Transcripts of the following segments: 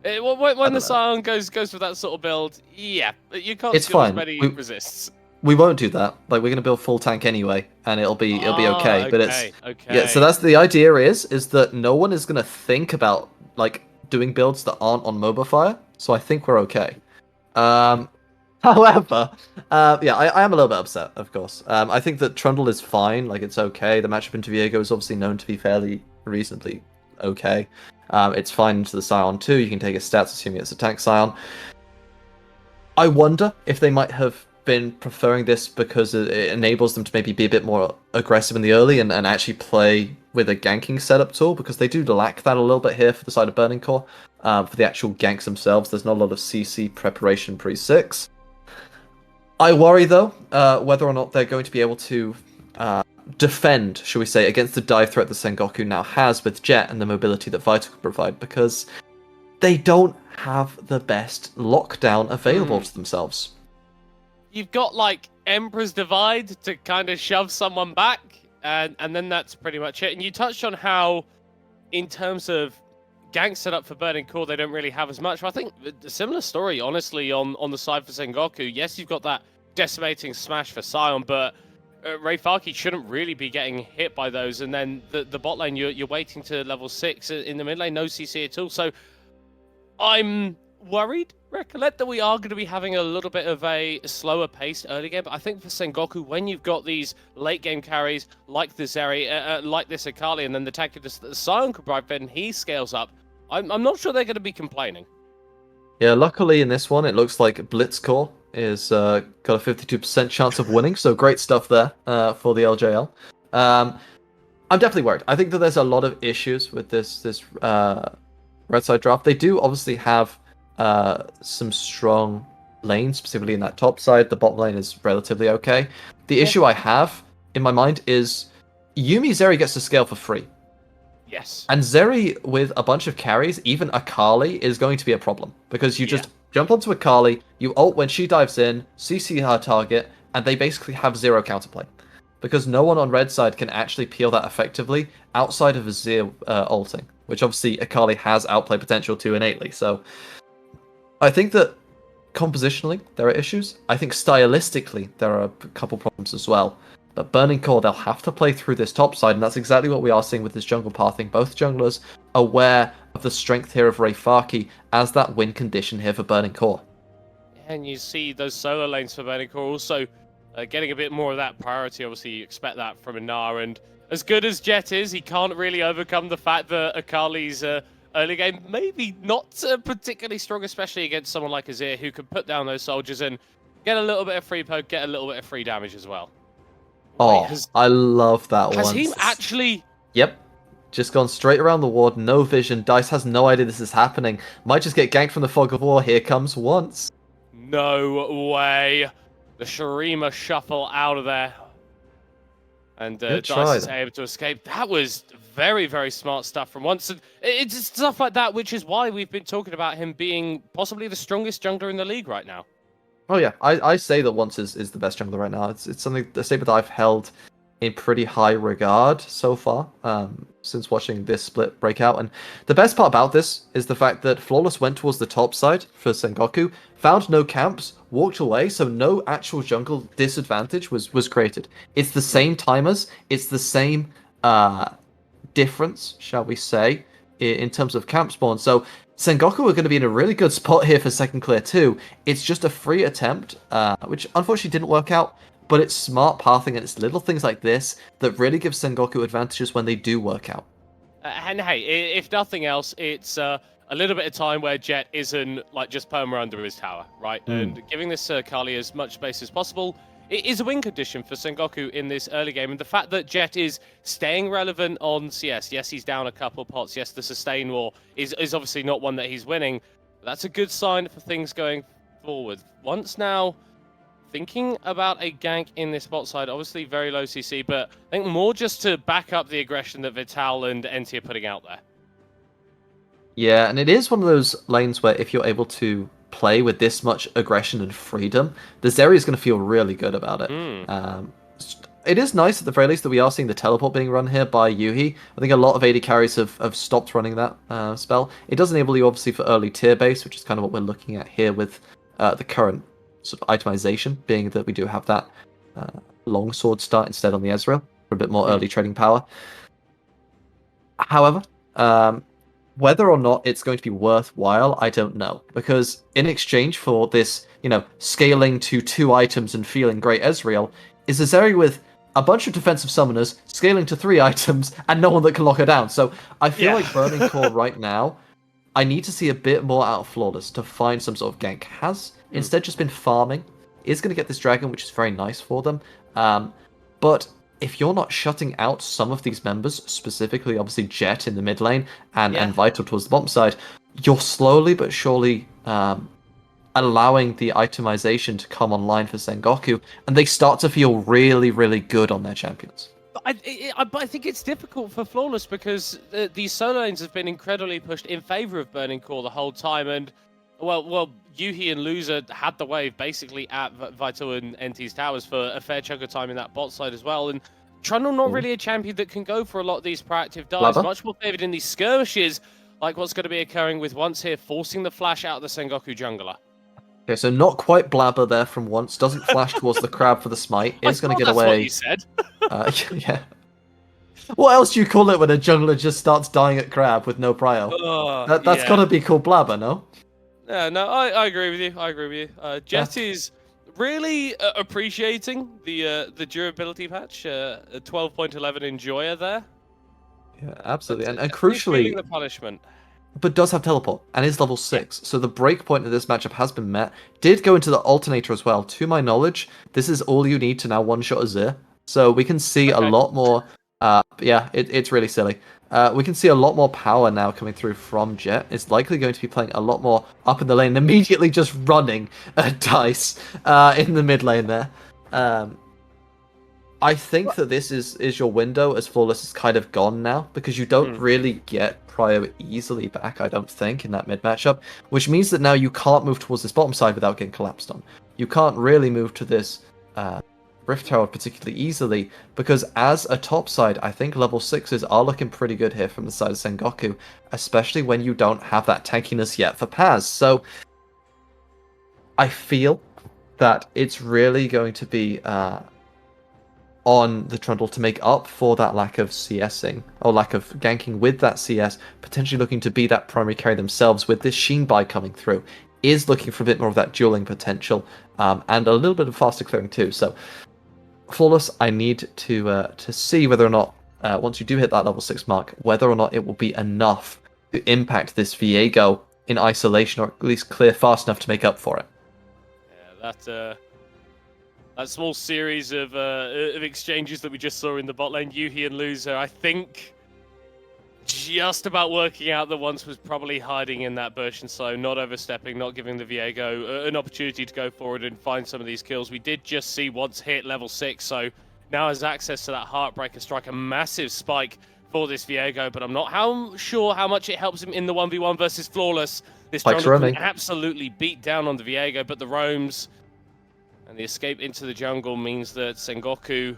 I When the don't know. Scion goes for that sort of build, yeah, you can't It's steal as fine. many resists. We won't do that. Like we're gonna build full tank anyway, and it'll be okay. But it's Okay, yeah. So okay. that's the idea is that no one is gonna think about like doing builds that aren't on MOBA Fire. So I think we're okay. Um, however, yeah, I am a little bit upset, of course. I think that Trundle is fine. Like it's okay. The matchup into Viego is obviously known to be fairly reasonably okay. It's fine into the Scion too. You can take his stats, assuming it's a tank Scion. I wonder if they might have been preferring this because it enables them to maybe be a bit more aggressive in the early and actually play with a ganking setup tool, because they do lack that a little bit here for the side of Burning Core. For the actual ganks themselves, there's not a lot of CC preparation pre-6. I worry, though, whether or not they're going to be able to defend, shall we say, against the dive threat that Sengoku now has with Jet and the mobility that Vital can provide, because they don't have the best lockdown available to themselves. You've got like Emperor's Divide to kind of shove someone back, and then that's pretty much it. And you touched on how, in terms of gank setup for Burning Core, they don't really have as much. I think a similar story, honestly, on the side for Sengoku. Yes, you've got that decimating smash for Scion, but Rayfaki shouldn't really be getting hit by those. And then the bot lane, you're waiting to level 6. In the mid lane, no CC at all. So I'm worried, recollect, that we are going to be having a little bit of a slower paced early game. But I think for Sengoku, when you've got these late game carries like the Zeri, like this Akali, and then the tank that the Scion could provide, then he scales up, I'm not sure they're going to be complaining. Yeah, luckily in this one, it looks like Blitzcore is got a 52% chance of winning, so great stuff there for the LJL. I'm definitely worried. I think that there's a lot of issues with this red side draft. They do obviously have some strong lanes, specifically in that top side. The bottom lane is relatively okay. The issue I have in my mind is Yuumi Zeri gets to scale for free. Yes. And Zeri with a bunch of carries, even Akali, is going to be a problem. Because you just jump onto Akali, you ult when she dives in, CC her target, and they basically have zero counterplay. Because no one on red side can actually peel that effectively outside of Azir ulting. Which obviously Akali has outplay potential to innately. So I think that compositionally there are issues. I think stylistically there are a couple problems as well. But Burning Core, they'll have to play through this top side, and that's exactly what we are seeing with this jungle pathing. Both junglers aware of the strength here of Rayfaki as that win condition here for Burning Core. And you see those solo lanes for Burning Core also getting a bit more of that priority. Obviously, you expect that from Inar, and as good as Jet is, he can't really overcome the fact that Akali's early game maybe not particularly strong, especially against someone like Azir, who can put down those soldiers and get a little bit of free poke, get a little bit of free damage as well. Oh, I love that one. Has he actually... Yep. Just gone straight around the ward, no vision. Dice has no idea this is happening. Might just get ganked from the fog of war. Here comes once. No way. The Shurima shuffle out of there. And Dice is able to escape. That was very, very smart stuff from once. And it's stuff like that, which is why we've been talking about him being possibly the strongest jungler in the league right now. Oh yeah, I say that Once is the best jungler right now. It's something, a statement that I've held in pretty high regard so far, since watching this split breakout. And the best part about this is the fact that Flawless went towards the top side for Sengoku, found no camps, walked away, so no actual jungle disadvantage was created. It's the same timers, it's the same difference, shall we say, in terms of camp spawn. So Sengoku are going to be in a really good spot here for second clear too. It's just a free attempt, which unfortunately didn't work out, but it's smart pathing and it's little things like this that really give Sengoku advantages when they do work out. And hey, if nothing else, it's a little bit of time where Jet isn't like just perma under his tower, right? And giving this Kali as much space as possible, it is a win condition for Sengoku in this early game. And the fact that Jet is staying relevant on CS, yes, he's down a couple pots, yes, the sustain war is obviously not one that he's winning. But that's a good sign for things going forward. Once now, thinking about a gank in this bot side, obviously very low CC, but I think more just to back up the aggression that Vital and NT are putting out there. Yeah, and it is one of those lanes where if you're able to play with this much aggression and freedom, the Zeri is going to feel really good about it. it is nice at the very least that we are seeing the teleport being run here by Yuhi. I think a lot of AD carries have stopped running that spell. It does enable you obviously for early tier base, which is kind of what we're looking at here with the current sort of itemization, being that we do have that longsword start instead on the Ezreal for a bit more early trading power. However, whether or not it's going to be worthwhile, I don't know. Because in exchange for this, scaling to 2 items and feeling great Ezreal, is a Zeri with a bunch of defensive summoners, scaling to 3 items, and no one that can lock her down. So I feel like Burning Core right now, I need to see a bit more out of Flawless to find some sort of gank. Has instead just been farming. Is going to get this dragon, which is very nice for them. But if you're not shutting out some of these members, specifically obviously Jet in the mid lane and Vital towards the bottom side, you're slowly but surely allowing the itemization to come online for Sengoku, and they start to feel really, really good on their champions. But I think it's difficult for Flawless because these solo lanes have been incredibly pushed in favor of Burning Core the whole time, and well, Yuhi and Loser had the wave basically at Vital and NT's towers for a fair chunk of time in that bot side as well, and Trundle not really a champion that can go for a lot of these proactive dives, much more favored in these skirmishes, like what's going to be occurring with Once here, forcing the flash out of the Sengoku jungler. Okay, so not quite Blabber there from Once, doesn't flash towards the crab for the smite, is going to get away. That's what you said. Yeah. What else do you call it when a jungler just starts dying at crab with no prio? That's got to be called Blabber, no? Yeah, no, I agree with you. I agree with you. Jet is really appreciating the durability patch. A 12.11 enjoyer there. Yeah, absolutely, and crucially, the punishment. But does have teleport and is level 6, so the break point of this matchup has been met. Did go into the alternator as well. To my knowledge, this is all you need to now one-shot Azir. So we can see a lot more. It's really silly. We can see a lot more power now coming through from Jet. It's likely going to be playing a lot more up in the lane, and immediately just running a dice in the mid lane there. I think that this is your window as Flawless is kind of gone now, because you don't really get Prio easily back, I don't think, in that mid matchup, which means that now you can't move towards this bottom side without getting collapsed on. You can't really move to this Rift Herald particularly easily, because as a top side, I think level 6s are looking pretty good here from the side of Sengoku, especially when you don't have that tankiness yet for Paz. So I feel that it's really going to be on the Trundle to make up for that lack of CSing, or lack of ganking with that CS, potentially looking to be that primary carry themselves with this Sheen buy coming through, is looking for a bit more of that dueling potential, and a little bit of faster clearing too. So, Flawless, I need to see whether or not, once you do hit that level 6 mark, whether or not it will be enough to impact this Viego in isolation, or at least clear fast enough to make up for it. Yeah, that small series of exchanges that we just saw in the bot lane, Yuhi and Loser, I think just about working out that Once was probably hiding in that bush, and so not overstepping, not giving the Viego an opportunity to go forward and find some of these kills. We did just see Once hit level 6, so now has access to that Heartbreaker strike, a massive spike for this Viego, but I'm not sure how much it helps him in the 1v1 versus Flawless. This jungle can absolutely beat down on the Viego, but the roams and the escape into the jungle means that Sengoku can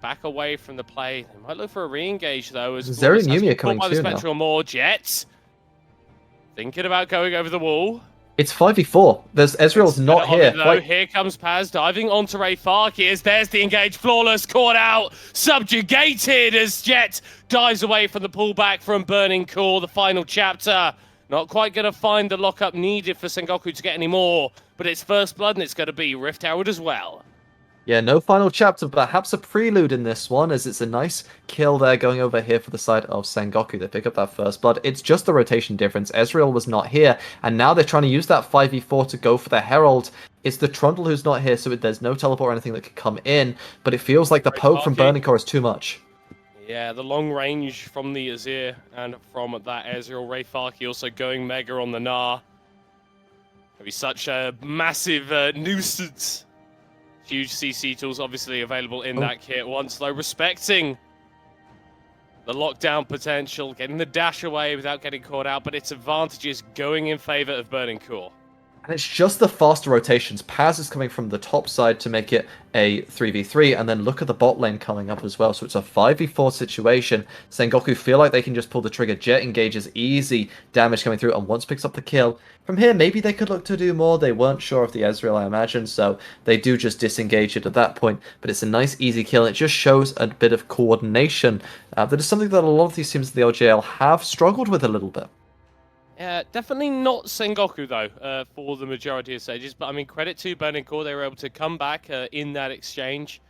back away from the play. They might look for a re-engage though. As Zeri and Yumi are coming too now. More Jets thinking about going over the wall. It's 5v4. Ezreal's not here. Here comes Paz diving onto Ray Farkiers. There's the engage. Flawless caught out, subjugated as Jet dives away from the pullback from Burning Core. The final chapter. Not quite going to find the lockup needed for Sengoku to get any more, but it's first blood and it's going to be Rift Herald as well. Yeah, no final chapter, but perhaps a prelude in this one, as it's a nice kill there going over here for the side of Sengoku. They pick up that first blood. It's just the rotation difference. Ezreal was not here, and now they're trying to use that 5v4 to go for the Herald. It's the Trundle who's not here, so there's no teleport or anything that can come in, but it feels like the poke from Burning Core is too much. Yeah, the long range from the Azir and from that Ezreal. Ray Farki also going mega on the Gnar. It'll be such a massive nuisance. Huge CC tools obviously available in that kit. Once though, respecting the lockdown potential, getting the dash away without getting caught out, but its advantages going in favor of Burning Core. And it's just the faster rotations. Paz is coming from the top side to make it a 3v3, and then look at the bot lane coming up as well. So it's a 5v4 situation. Sengoku feel like they can just pull the trigger. Jet engages, easy damage coming through, and once picks up the kill. From here, maybe they could look to do more. They weren't sure of the Ezreal, I imagine, so they do just disengage it at that point. But it's a nice, easy kill. It just shows a bit of coordination. That is something that a lot of these teams in the LJL have struggled with a little bit. Yeah, definitely not Sengoku, though, for the majority of stages. But, I mean, credit to Burning Core. They were able to come back in that exchange,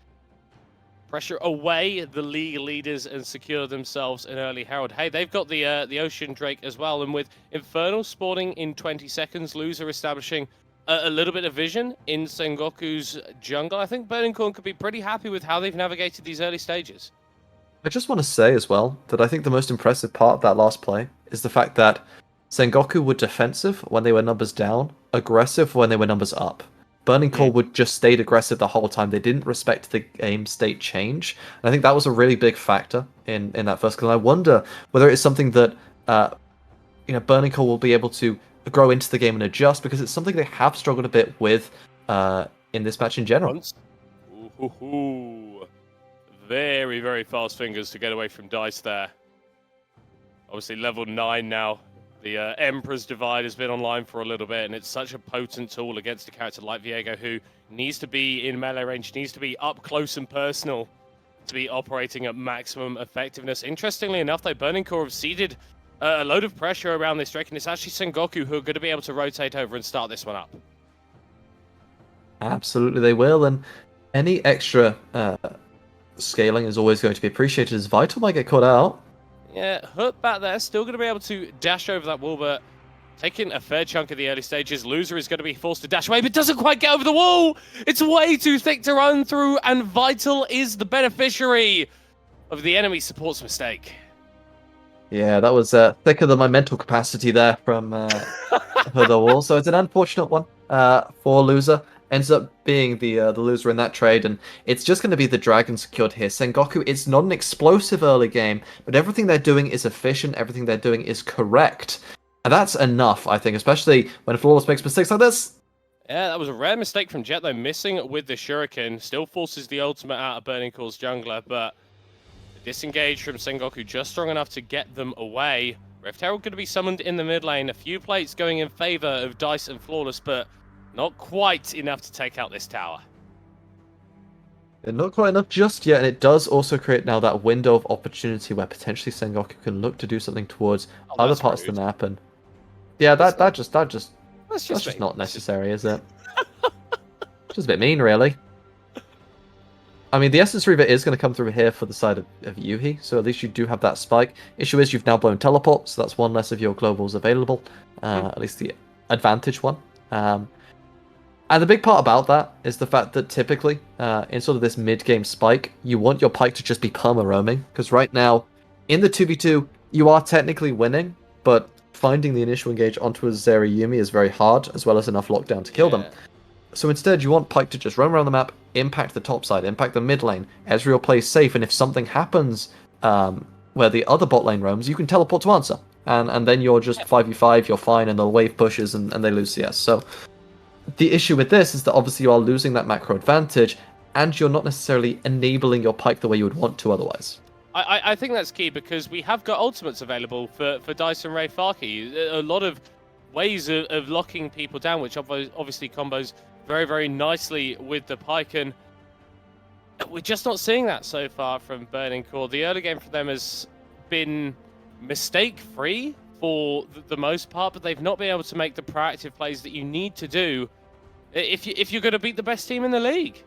pressure away the league leaders, and secure themselves an early Herald. Hey, they've got the Ocean Drake as well. And with Infernal spawning in 20 seconds, Loser establishing a little bit of vision in Sengoku's jungle, I think Burning Core could be pretty happy with how they've navigated these early stages. I just want to say as well that I think the most impressive part of that last play is the fact that Sengoku were defensive when they were numbers down, aggressive when they were numbers up. Burning Core would just stayed aggressive the whole time. They didn't respect the game state change. And I think that was a really big factor in that first. Because I wonder whether it's something that Burning Core will be able to grow into the game and adjust, because it's something they have struggled a bit with in this match in general. Ooh. Very, very fast fingers to get away from Dice there. Obviously level 9 now. The Emperor's Divide has been online for a little bit, and it's such a potent tool against a character like Viego, who needs to be in melee range, needs to be up close and personal to be operating at maximum effectiveness. Interestingly enough, though, Burning Core have seeded a load of pressure around this Drake, and it's actually Sengoku who are going to be able to rotate over and start this one up. Absolutely, they will, and any extra scaling is always going to be appreciated, as Vital might get caught out. Yeah, Hook back there, still going to be able to dash over that wall, but taking a fair chunk of the early stages. Loser is going to be forced to dash away, but doesn't quite get over the wall. It's way too thick to run through, and Vital is the beneficiary of the enemy support's mistake. Yeah, that was thicker than my mental capacity there from for the wall. So it's an unfortunate one for Loser. Ends up being the loser in that trade, and it's just going to be the dragon secured here. Sengoku, it's not an explosive early game, but everything they're doing is efficient, everything they're doing is correct. And that's enough, I think, especially when Flawless makes mistakes like this. Yeah, that was a rare mistake from Jet, though, missing with the Shuriken. Still forces the ultimate out of Burning Core's jungler, but the disengage from Sengoku just strong enough to get them away. Rift Herald going to be summoned in the mid lane. A few plates going in favor of Dice and Flawless, but not quite enough to take out this tower. Not quite enough just yet, and it does also create now that window of opportunity where potentially Sengoku can look to do something towards other parts of the map. And yeah, that's just not necessary, is it? Just a bit mean, really. I mean, the Essence Reaver is going to come through here for the side of Yuhi, so at least you do have that spike. Issue is you've now blown teleport, so that's one less of your globals available, at least the advantage one. And the big part about that is the fact that typically, in sort of this mid-game spike, you want your Pyke to just be perma-roaming, because right now, in the 2v2, you are technically winning, but finding the initial engage onto a Zeri Yuumi is very hard, as well as enough lockdown to kill them. So instead, you want Pyke to just roam around the map, impact the top side, impact the mid lane. Ezreal plays safe, and if something happens where the other bot lane roams, you can teleport to answer. And then you're just 5v5, you're fine, and the wave pushes, and they lose CS. So the issue with this is that obviously you are losing that macro advantage, and you're not necessarily enabling your Pyke the way you would want to otherwise. I think that's key, because we have got ultimates available for Dice and Ray Farkey. A lot of ways of locking people down, which obviously combos very, very nicely with the Pyke, and we're just not seeing that so far from Burning Core. The early game for them has been mistake-free for the most part, but they've not been able to make the proactive plays that you need to do if you're going to beat the best team in the league.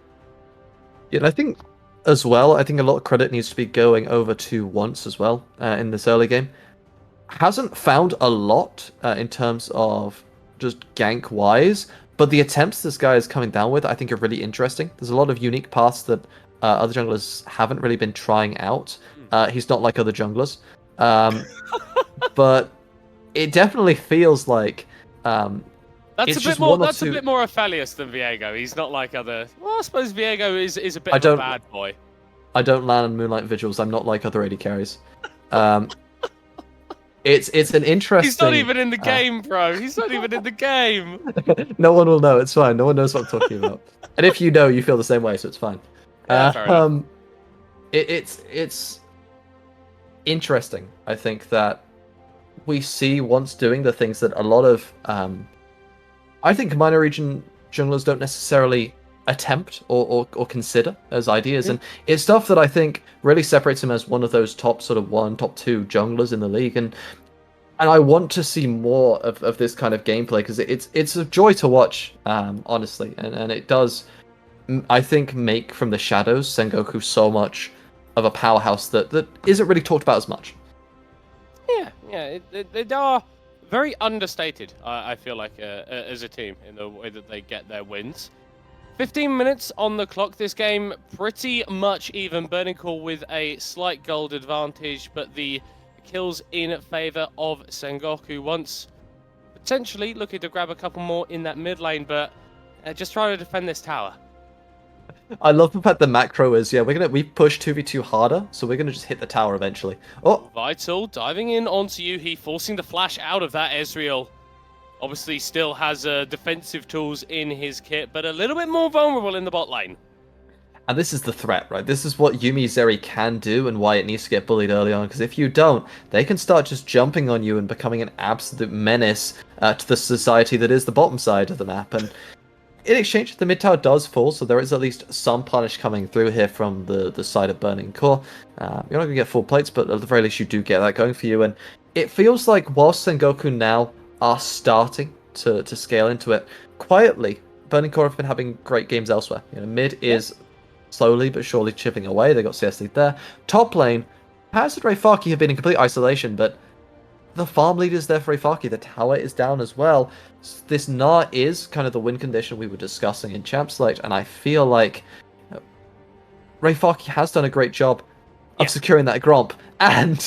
Yeah, and I think as well, I think a lot of credit needs to be going over to Once as well in this early game. Hasn't found a lot in terms of just gank-wise, but the attempts this guy is coming down with, I think, are really interesting. There's a lot of unique paths that other junglers haven't really been trying out. He's not like other junglers. But it definitely feels like that's a bit more Aphelios than Viego. He's not like other. Well, I suppose Viego is a bit of a bad boy. I don't land on Moonlight Vigils. I'm not like other AD carries. It's an interesting. He's not even in the game, bro. He's not even in the game. No one will know. It's fine. No one knows what I'm talking about. And if you know, you feel the same way, so it's fine. Yeah, fair enough. It's interesting. I think that we see once doing the things that a lot of I think minor region junglers don't necessarily attempt or consider as ideas, and it's stuff that I think really separates him as one of those top sort of top two junglers in the league, and I want to see more of this kind of gameplay because it's a joy to watch, honestly, and it does, I think, make from the shadows Sengoku so much of a powerhouse that isn't really talked about as much. Yeah, they are very understated, I feel like, as a team in the way that they get their wins. 15 minutes on the clock. This game pretty much even. Burning Core with a slight gold advantage, but the kills in favor of Sengoku. Once potentially looking to grab a couple more in that mid lane, but just trying to defend this tower. I love the fact the macro is, we push 2v2 harder, so we're gonna just hit the tower eventually. Oh, Vital diving in onto Yuhi, forcing the flash out of that Ezreal. Obviously still has defensive tools in his kit, but a little bit more vulnerable in the bot lane. and this is the threat, right? This is what Yuumi Zeri can do and why it needs to get bullied early on, because if you don't, they can start just jumping on you and becoming an absolute menace to the society that is the bottom side of the map. And in exchange, the mid tower does fall, so there is at least some punish coming through here from the side of Burning Core. You're not going to get full plates, but at the very least you do get that going for you. And it feels like whilst Sengoku now are starting to scale into it, quietly, Burning Core have been having great games elsewhere. Mid is slowly but surely chipping away. They got CS lead there. Top lane, Paz and Rayfaki have been in complete isolation, but the farm lead is there for Rayfaki. The tower is down as well. This Gnar is kind of the win condition we were discussing in Champ Select, and I feel like Rayfaki has done a great job of securing that Gromp and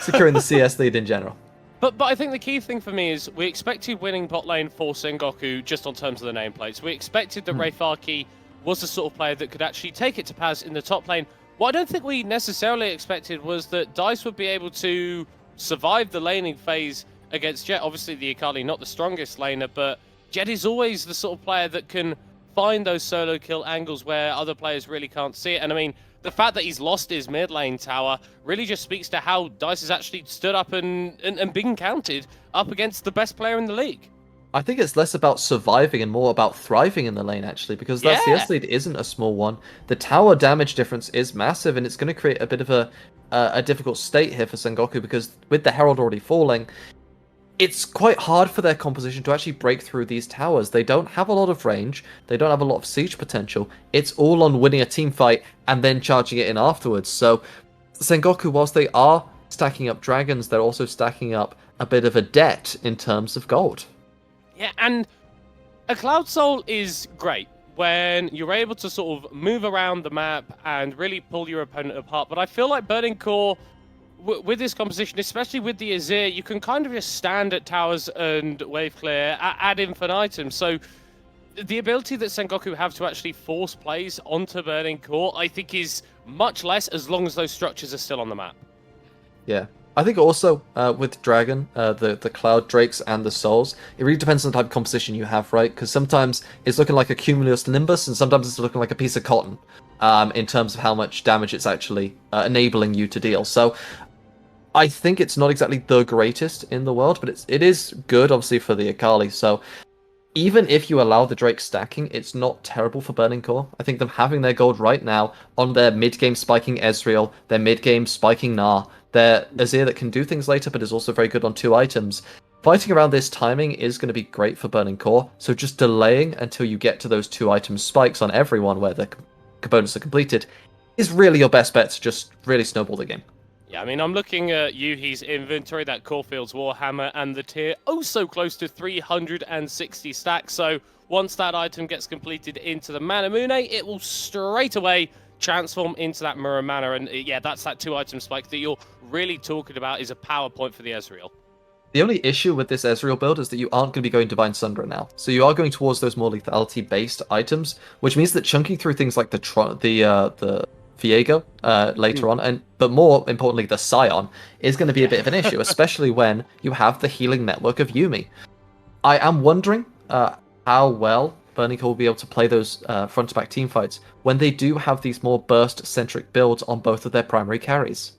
securing the CS lead in general. But I think the key thing for me is we expected winning bot lane for Sengoku just on terms of the nameplates. We expected that Rayfaki was the sort of player that could actually take it to Paz in the top lane. What I don't think we necessarily expected was that DICE would be able to survive the laning phase against Jet. Obviously, the Akali not the strongest laner, but Jet is always the sort of player that can find those solo kill angles where other players really can't see it. And I mean, the fact that he's lost his mid lane tower really just speaks to how DICE has actually stood up and been counted up against the best player in the league. I think it's less about surviving and more about thriving in the lane, actually, because that CS lead isn't a small one. The tower damage difference is massive, and it's going to create a bit of a difficult state here for Sengoku, because with the Herald already falling, it's quite hard for their composition to actually break through these towers. They don't have a lot of range, they don't have a lot of siege potential. It's all on winning a team fight and then charging it in afterwards. So Sengoku, whilst they are stacking up dragons, they're also stacking up a bit of a debt in terms of gold. Yeah, and a Cloud Soul is great when you're able to sort of move around the map and really pull your opponent apart. But I feel like Burning Core, with this composition, especially with the Azir, you can kind of just stand at towers and wave clear ad infinitum. So the ability that Sengoku have to actually force plays onto Burning Core, I think, is much less as long as those structures are still on the map. Yeah. I think also with Dragon, the Cloud Drakes and the Souls, it really depends on the type of composition you have, right? Because sometimes it's looking like a Cumulus Nimbus, and sometimes it's looking like a piece of cotton in terms of how much damage it's actually enabling you to deal. So I think it's not exactly the greatest in the world, but it is good, obviously, for the Akali. So even if you allow the Drake stacking, it's not terrible for Burning Core. I think them having their gold right now on their mid-game spiking Ezreal, their mid-game spiking Gnar, their Azir that can do things later but is also very good on 2 items. Fighting around this timing is going to be great for Burning Core, so just delaying until you get to those 2 item spikes on everyone where the components are completed is really your best bet to just really snowball the game. Yeah, I mean, I'm looking at Yuhi's inventory, that Caulfield's Warhammer, and the tier oh so close to 360 stacks. So once that item gets completed into the Manamune, it will straight away transform into that Mirror Mana. And yeah, that's that 2 item spike that you're really talking about is a power point for the Ezreal. The only issue with this Ezreal build is that you aren't going to be going Divine Sundra now. So you are going towards those more lethality-based items, which means that chunking through things like the Viego later on, but more importantly, the Scion is going to be a bit of an issue, especially when you have the healing network of Yuumi. I am wondering how well Burning Core will be able to play those front-to-back team fights when they do have these more burst-centric builds on both of their primary carries.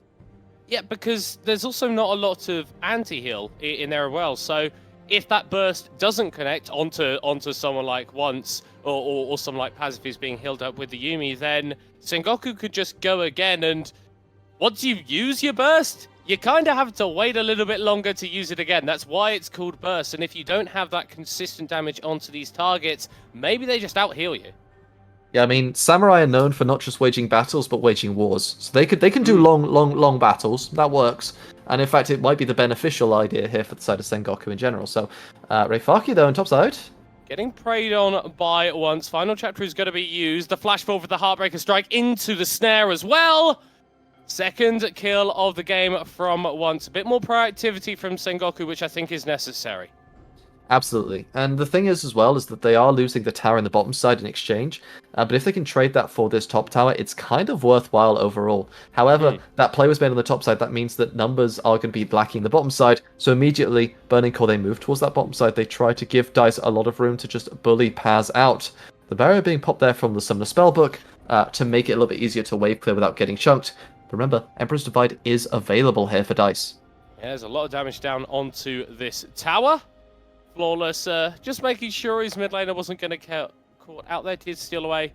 Yeah, because there's also not a lot of anti-heal in there as well. So if that burst doesn't connect onto someone like Once or someone like Paz if he's being healed up with the Yuumi, then Sengoku could just go again. And once you use your burst, you kind of have to wait a little bit longer to use it again. That's why it's called burst. And if you don't have that consistent damage onto these targets, maybe they just out-heal you. Yeah, I mean, samurai are known for not just waging battles, but waging wars. So they can do long battles. That works. And in fact, it might be the beneficial idea here for the side of Sengoku in general. So, Reifaki, though, on top side. Getting preyed on by Once. Final chapter is going to be used. The flash forward with the Heartbreaker strike into the snare as well. Second kill of the game from Once. A bit more proactivity from Sengoku, which I think is necessary. Absolutely. And the thing is, as well, is that they are losing the tower in the bottom side in exchange. But if they can trade that for this top tower, it's kind of worthwhile overall. However, that play was made on the top side. That means that numbers are going to be lacking the bottom side. So immediately, Burning Core, they move towards that bottom side. They try to give DICE a lot of room to just bully Paz out. The barrier being popped there from the Summoner Spellbook to make it a little bit easier to wave clear without getting chunked. But remember, Emperor's Divide is available here for DICE. Yeah, there's a lot of damage down onto this tower. Flawless, just making sure his mid laner wasn't going to get caught out there. Did steal away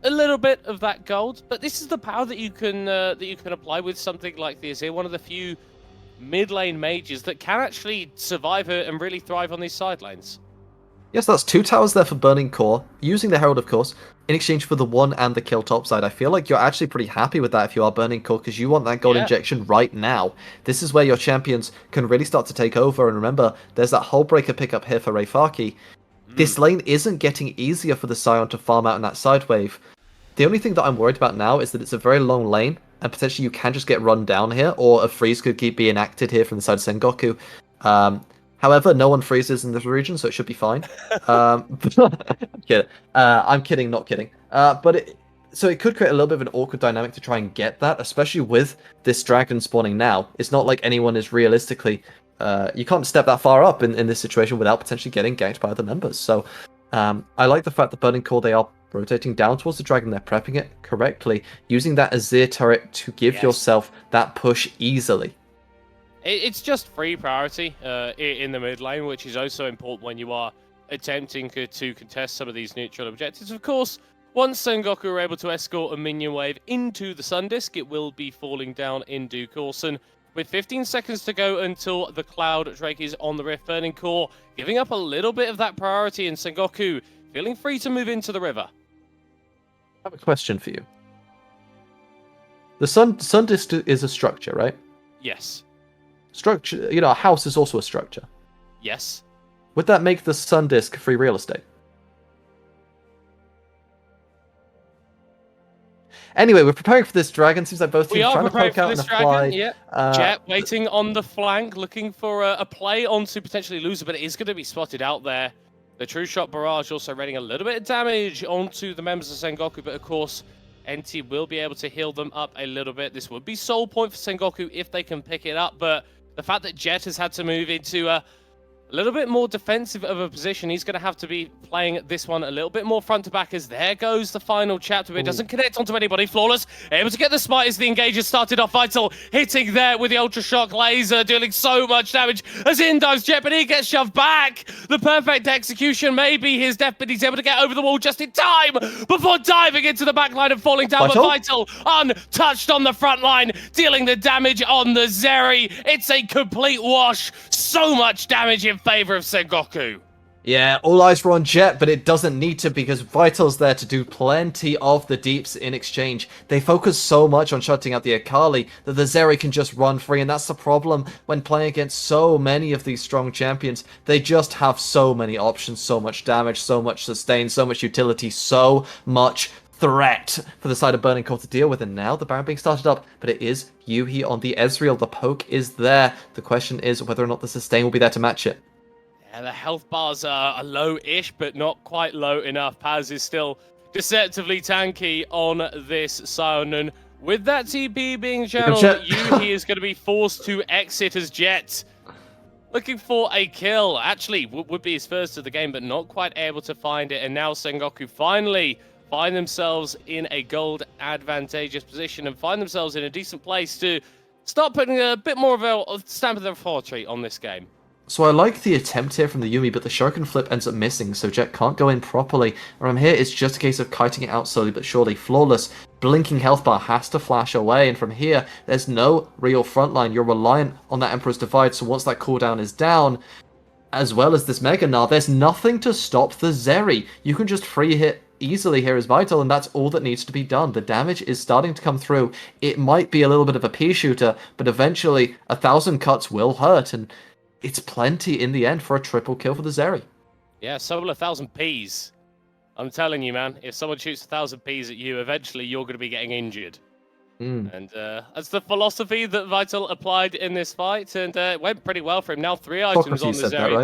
a little bit of that gold, but this is the power that you can apply with something like this. Here, one of the few mid lane mages that can actually survive and really thrive on these side lanes. Yes, that's 2 towers there for Burning Core, using the Herald, of course, in exchange for the 1 and the kill topside. I feel like you're actually pretty happy with that if you are Burning Core, because you want that gold injection right now. This is where your champions can really start to take over, and remember, there's that Hullbreaker pickup here for Reifaki. This lane isn't getting easier for the Scion to farm out in that side wave. The only thing that I'm worried about now is that it's a very long lane, and potentially you can just get run down here, or a freeze could be enacted here from the side of Sengoku. However, no one freezes in this region, so it should be fine. I'm kidding, not kidding. So it could create a little bit of an awkward dynamic to try and get that, especially with this dragon spawning now. It's not like anyone is realistically... you can't step that far up in this situation without potentially getting ganked by other members. So I like the fact that Burning Core, they are rotating down towards the dragon. They're prepping it correctly, using that Azir turret to give yourself that push easily. It's just free priority in the mid lane, which is also important when you are attempting to contest some of these neutral objectives. Of course, once Sengoku are able to escort a minion wave into the Sun Disk, it will be falling down in due course. And with 15 seconds to go until the Cloud Drake is on the Rift, Burning Core giving up a little bit of that priority, and Sengoku feeling free to move into the river. I have a question for you. The Sun Disk is a structure, right? Yes. Structure, a house is also a structure. Yes. Would that make the Sun Disk free real estate? Anyway, we're preparing for this dragon. Seems like both teams trying to poke out and apply. Yeah. Jet waiting on the flank, looking for a play onto potentially loser, but it is going to be spotted out there. The True Shot Barrage also raining a little bit of damage onto the members of Sengoku, but of course, NT will be able to heal them up a little bit. This would be soul point for Sengoku if they can pick it up, but the fact that Jet has had to move into a little bit more defensive of a position, he's going to have to be playing this one a little bit more front to back, as there goes the final chapter. It doesn't connect onto anybody. Flawless, able to get the smite as the engager started off. Vital hitting there with the Ultra Shock Laser, dealing so much damage as in dives Jet, but he gets shoved back. The perfect execution may be his death, but he's able to get over the wall just in time before diving into the back line and falling down. But Vital untouched on the front line, dealing the damage on the Zeri. It's a complete wash. So much damage in favor of Sengoku. Yeah, all eyes were on Jet, but it doesn't need to, because Vital's there to do plenty of the deeps in exchange. They focus so much on shutting out the Akali that the Zeri can just run free, and that's the problem when playing against so many of these strong champions. They just have so many options, so much damage, so much sustain, so much utility, so much threat for the side of Burning Core to deal with. And now the Baron being started up, but it is Yuhi on the Ezreal. The poke is there. The question is whether or not the sustain will be there to match it. Yeah, the health bars are low-ish, but not quite low enough. Paz is still deceptively tanky on this Scion, and With that TP being Jet. channeled at you, he is going to be forced to exit as Jet. Looking for a kill. Actually, would be his first of the game, but not quite able to find it. And now Sengoku finally find themselves in a gold advantageous position and find themselves in a decent place to start putting a bit more of a stamp of their authority on this game. So I like the attempt here from the Yumi, but the shuriken flip ends up missing, so Jet can't go in properly. And from here, it's just a case of kiting it out slowly but surely. Flawless, blinking health bar has to flash away, and from here, there's no real frontline. You're reliant on that Emperor's Divide, so once that cooldown is down, as well as this Mega Gnar, there's nothing to stop the Zeri. You can just free hit easily here as Vital, and that's all that needs to be done. The damage is starting to come through. It might be a little bit of a pea shooter, but eventually 1,000 cuts will hurt, and it's plenty in the end for a triple kill for the Zeri. Yeah, solo 1,000 Ps. I'm telling you, man, if someone shoots 1,000 Ps at you, eventually you're going to be getting injured. And that's the philosophy that Vital applied in this fight, and it went pretty well for him. Now 3 items on the Zeri.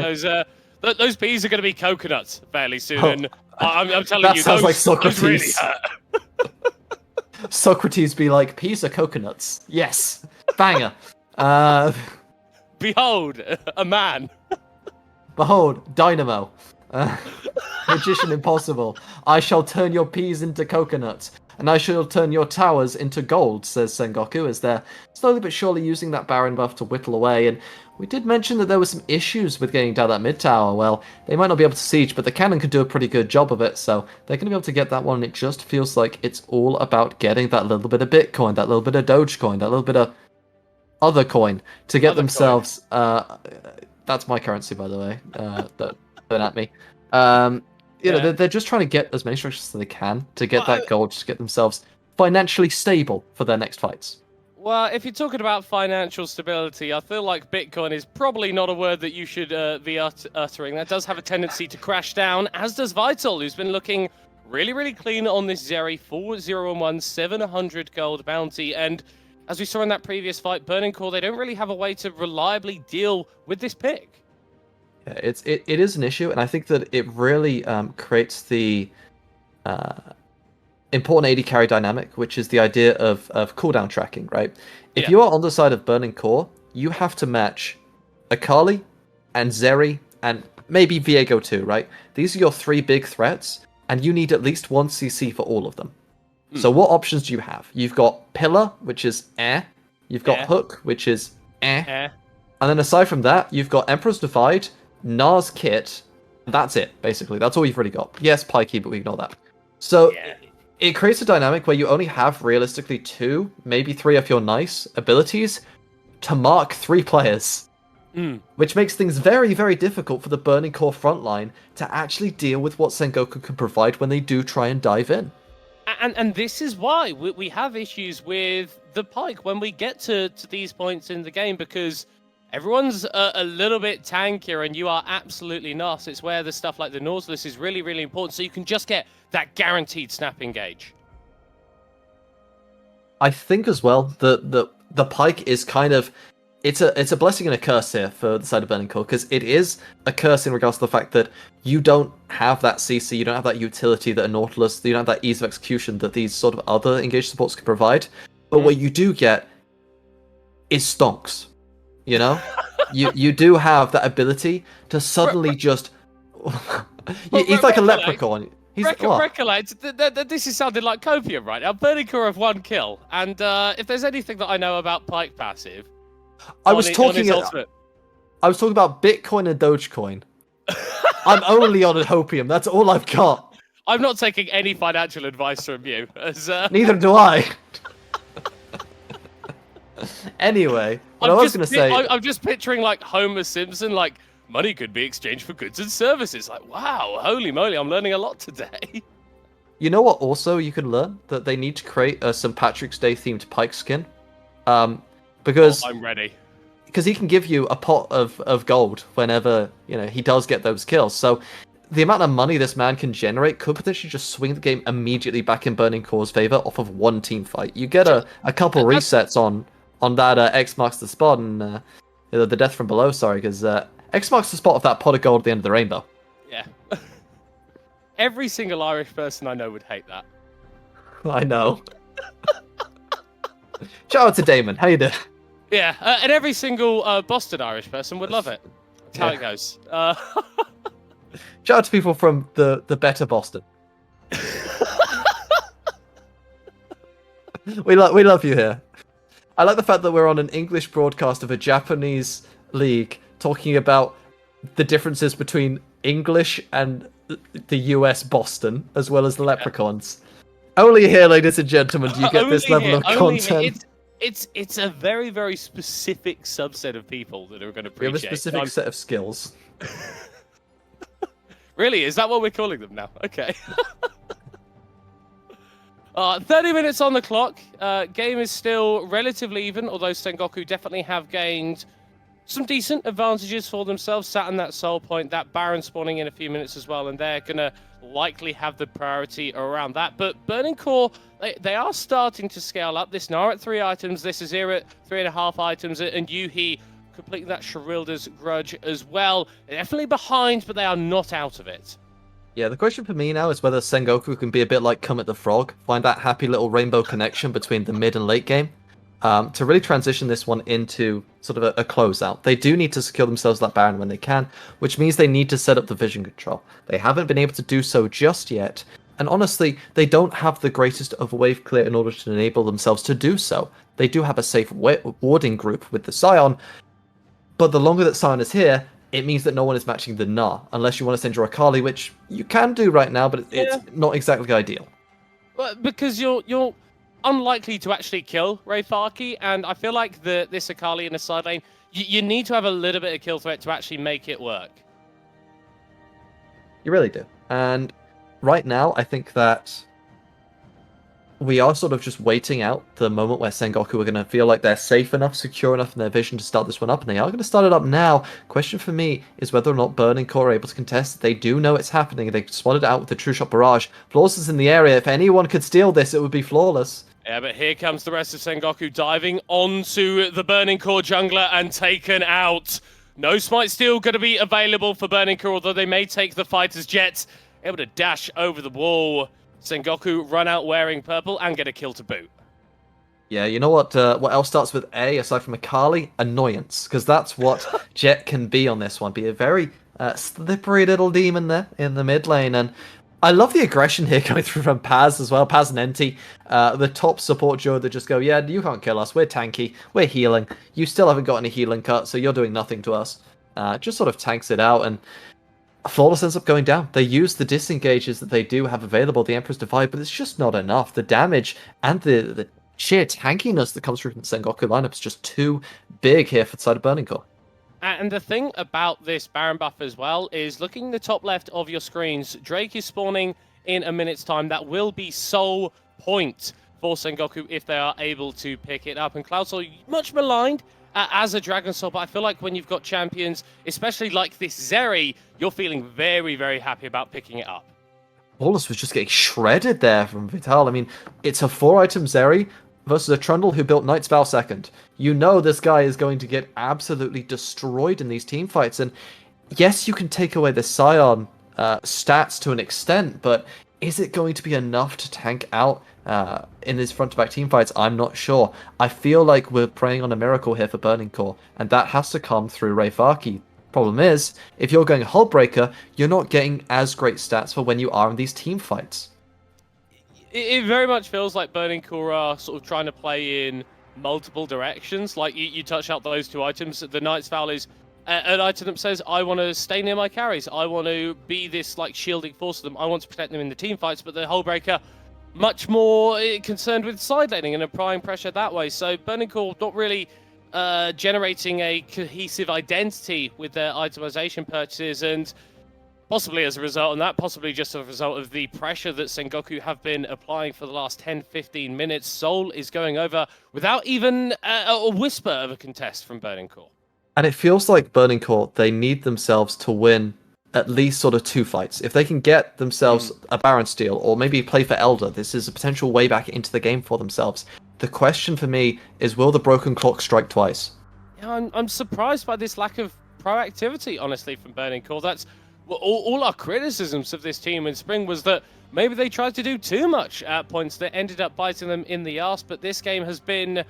Right? Those Ps are going to be coconuts fairly soon, and I'm telling that you, sounds those, like Socrates. Those really hurt. Socrates be like, peas are coconuts. Yes. Banger. Behold, a man. Behold, Dynamo. Magician impossible. I shall turn your peas into coconuts, and I shall turn your towers into gold, says Sengoku, as they're slowly but surely using that Baron buff to whittle away. And we did mention that there were some issues with getting down that mid tower. Well, they might not be able to siege, but the cannon could do a pretty good job of it, so they're going to be able to get that one. It just feels like it's all about getting that little bit of Bitcoin, that little bit of Dogecoin, that little bit of other coin to get themselves. That's my currency, by the way. Don't at me. You know, they're just trying to get as many structures as they can to get that gold, just to get themselves financially stable for their next fights. Well, if you're talking about financial stability, I feel like Bitcoin is probably not a word that you should be uttering. That does have a tendency to crash down, as does Vital, who's been looking really, really clean on this Zeri 4-0-1 700 gold bounty. And as we saw in that previous fight, Burning Core, they don't really have a way to reliably deal with this pick. Yeah, it is an issue, and I think that it really creates the important AD carry dynamic, which is the idea of cooldown tracking, right? If you are on the side of Burning Core, you have to match Akali and Zeri and maybe Viego too, right? These are your 3 big threats, and you need at least 1 CC for all of them. So what options do you have? You've got Pillar, which is You've got Hook, which is And then aside from that, you've got Emperor's Divide, Gnar's Kit. That's it, basically. That's all you've really got. Yes, Pikey, but we ignore that. So it creates a dynamic where you only have realistically 2, maybe 3 of your nice abilities to mark 3 players. Which makes things very, very difficult for the Burning Core frontline to actually deal with what Sengoku can provide when they do try and dive in. And this is why we have issues with the Pike when we get to these points in the game, because everyone's a little bit tankier and you are absolutely not. It's where the stuff like the Nautilus is really, really important, so you can just get that guaranteed snap engage. I think as well that the Pike is kind of... It's a blessing and a curse here for the side of Burning Core, because it is a curse in regards to the fact that you don't have that CC, you don't have that utility that a Nautilus, you don't have that ease of execution that these sort of other engaged supports can provide. But what you do get is stonks. You know? you do have that ability to suddenly just... he's like a leprechaun. Recollect, this is sounding like copium right now. Burning Core have 1 kill, and if there's anything that I know about Pike passive... I was talking about Bitcoin and Dogecoin. I'm only on Hopium. That's all I've got. I'm not taking any financial advice from you. Neither do I. Anyway, what I was going to say... I'm just picturing, like, Homer Simpson, like, money could be exchanged for goods and services. Like, wow, holy moly, I'm learning a lot today. You know what also you can learn? That they need to create a St. Patrick's Day themed Pike skin. Because I'm ready. Because he can give you a pot of gold whenever, you know, he does get those kills. So the amount of money this man can generate could potentially just swing the game immediately back in Burning Core's favor off of 1 team fight. You get a couple resets on that X marks the spot and the death from below, sorry, because X marks the spot of that pot of gold at the end of the rainbow. Yeah. Every single Irish person I know would hate that. I know. Shout out to Damon. How you doing? Yeah, and every single Boston Irish person would love it. That's how it goes. Shout out to people from the better Boston. We love you here. I like the fact that we're on an English broadcast of a Japanese league talking about the differences between English and the US Boston, as well as the Leprechauns. Only here, ladies and gentlemen, do you get this level of content. It's a very, very specific subset of people that are going to appreciate. We have a specific set of skills. Really? Is that what we're calling them now? Okay. 30 minutes on the clock. Game is still relatively even, although Sengoku definitely have gained some decent advantages for themselves, sat in that soul point, that Baron spawning in a few minutes as well, and they're going to likely have the priority around that. But Burning Core, they are starting to scale up. This Gnar at 3 items, this is here at 3.5 items, and Yuhi completing that Sharilda's grudge as well. They're definitely behind, but they are not out of it. Yeah, the question for me now is whether Sengoku can be a bit like Kermit the Frog, find that happy little rainbow connection between the mid and late game, to really transition this one into sort of a closeout. They do need to secure themselves that Baron when they can, which means they need to set up the vision control. They haven't been able to do so just yet, and honestly, they don't have the greatest of wave clear in order to enable themselves to do so. They do have a safe warding group with the Scion, but the longer that Scion is here, it means that no one is matching the Gnar, unless you want to send your Akali, which you can do right now, but it's not exactly ideal. Well, because you're unlikely to actually kill Rayfaki, and I feel like this Akali in the side lane, you need to have a little bit of kill threat to actually make it work. You really do. And right now, I think that we are sort of just waiting out the moment where Sengoku are going to feel like they're safe enough, secure enough in their vision to start this one up, and they are going to start it up now. Question for me is whether or not Burning Core are able to contest. They do know it's happening. They spotted it out with the True Shot Barrage. Flawless is in the area. If anyone could steal this, it would be Flawless. Yeah, but here comes the rest of Sengoku diving onto the Burning Core jungler and taken out. No Smite Steel going to be available for Burning Core, although they may take the Fighter's Jet. Able to dash over the wall. Sengoku run out wearing purple and get a kill to boot. Yeah, you know what else starts with A, aside from Akali? Annoyance. Because that's what Jet can be on this one. Be a very slippery little demon there in the mid lane. And I love the aggression here coming through from Paz as well. Paz and Enti, the top support duo that just go, yeah, you can't kill us. We're tanky. We're healing. You still haven't got any healing cut, so you're doing nothing to us. Just sort of tanks it out, and Flawless ends up going down. They use the disengages that they do have available, the Emperor's Divide, but it's just not enough. The damage and the sheer tankiness that comes through from the Sengoku lineup is just too big here for the side of Burning Core. And the thing about this Baron buff as well is looking the top left of your screens, Drake is spawning in a minute's time. That will be soul point for Sengoku if they are able to pick it up. And Cloud Soul, much maligned as a Dragon Soul, but I feel like when you've got champions, especially like this Zeri, you're feeling very, very happy about picking it up. Flawless was just getting shredded there from Vital. I mean, it's a 4-item Zeri versus a Trundle who built Knight's Vow second. You know this guy is going to get absolutely destroyed in these team fights. And yes, you can take away the Scion stats to an extent, but is it going to be enough to tank out in these front-to-back team fights? I'm not sure. I feel like we're preying on a miracle here for Burning Core, and that has to come through Rayfaki. Problem is, if you're going Hullbreaker, you're not getting as great stats for when you are in these team fights. It very much feels like Burning Core are sort of trying to play in multiple directions. Like, you touch out those 2 items. The Knight's Vow is an item that says, I want to stay near my carries. I want to be this, like, shielding force of them. I want to protect them in the team fights. But the Hullbreaker, much more concerned with side laning and applying pressure that way. So Burning Core not really generating a cohesive identity with their itemization purchases, and possibly as a result of that, possibly just as a result of the pressure that Sengoku have been applying for the last 10-15 minutes, Soul is going over without even a whisper of a contest from Burning Core. And it feels like Burning Core, they need themselves to win at least sort of 2 fights. If they can get themselves a Baron steal, or maybe play for Elder, this is a potential way back into the game for themselves. The question for me is, will the broken clock strike twice? Yeah, I'm surprised by this lack of proactivity, honestly, from Burning Core. That's Well, all our criticisms of this team in spring was that maybe they tried to do too much at points that ended up biting them in the arse, but this game has been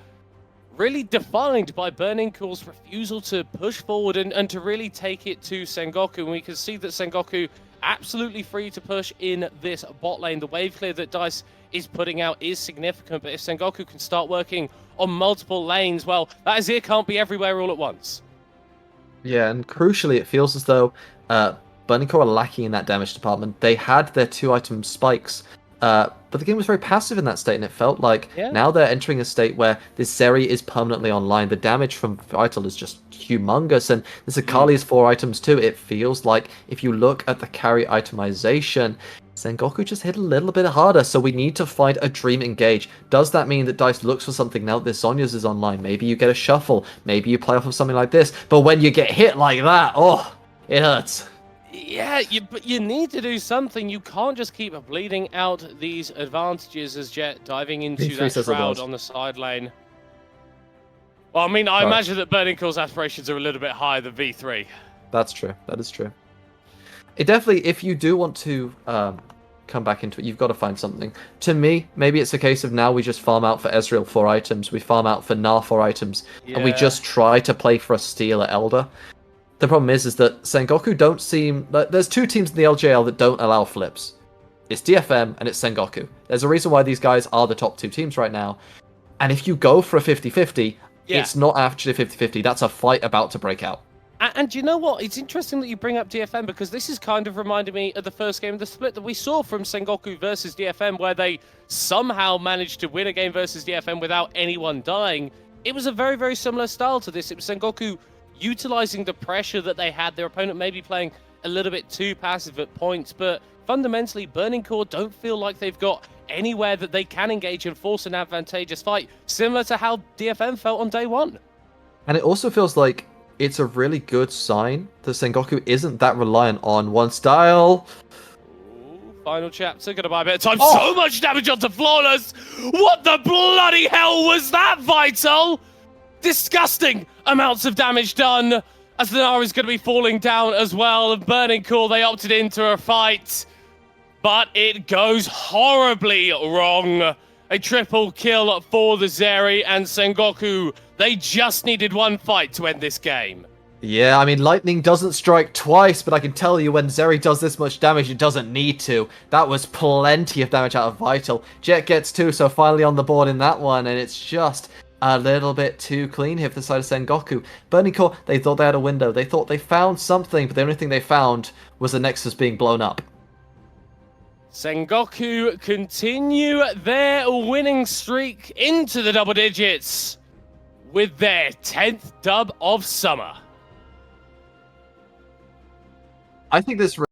really defined by Burning Cool's refusal to push forward and to really take it to Sengoku. And we can see that Sengoku absolutely free to push in this bot lane. The wave clear that DICE is putting out is significant, but if Sengoku can start working on multiple lanes, well, that Azir can't be everywhere all at once. Yeah, and crucially, it feels as though Burning Core are lacking in that damage department. They had their 2-item spikes, but the game was very passive in that state, and it felt like now they're entering a state where this Zeri is permanently online. The damage from Vital is just humongous, and this Akali is 4 items too. It feels like if you look at the carry itemization, Sengoku just hit a little bit harder, so we need to find a Dream Engage. Does that mean that DICE looks for something now that this Zhonya's is online? Maybe you get a shuffle, maybe you play off of something like this, but when you get hit like that, oh, it hurts. Yeah, but you need to do something. You can't just keep bleeding out these advantages as Jet diving into that Shroud on the side lane. Well, I mean, I imagine that Burning Cool's aspirations are a little bit higher than V3. That's true. That is true. It definitely, if you do want to come back into it, you've got to find something. To me, maybe it's a case of now we just farm out for Ezreal 4 items, we farm out for Gnar 4 items, and we just try to play for a steal at Elder. The problem is that Sengoku don't seem... There's 2 teams in the LJL that don't allow flips. It's DFM and it's Sengoku. There's a reason why these guys are the top 2 teams right now. And if you go for a 50-50, it's not actually a 50-50. That's a fight about to break out. And you know what? It's interesting that you bring up DFM, because this is kind of reminded me of the first game of the split that we saw from Sengoku versus DFM, where they somehow managed to win a game versus DFM without anyone dying. It was a very, very similar style to this. It was Sengoku utilizing the pressure that they had. Their opponent maybe playing a little bit too passive at points, but fundamentally, Burning Core don't feel like they've got anywhere that they can engage and force an advantageous fight, similar to how DFM felt on day 1. And it also feels like it's a really good sign that Sengoku isn't that reliant on one style. Ooh, final chapter, gonna buy a bit of time. So much damage onto Flawless! What the bloody hell was that, Vital? Disgusting amounts of damage done, as the Gnar is going to be falling down as well. Burning Cool, they opted into a fight, but it goes horribly wrong. A triple kill for the Zeri, and Sengoku, they just needed one fight to end this game. Yeah, I mean, lightning doesn't strike twice, but I can tell you when Zeri does this much damage, it doesn't need to. That was plenty of damage out of Vital. Jet gets 2, so finally on the board in that one, and it's just a little bit too clean here for the side of Sengoku. Burning Core, they thought they had a window. They thought they found something, but the only thing they found was the Nexus being blown up. Sengoku continue their winning streak into the double digits with their 10th dub of summer. I think this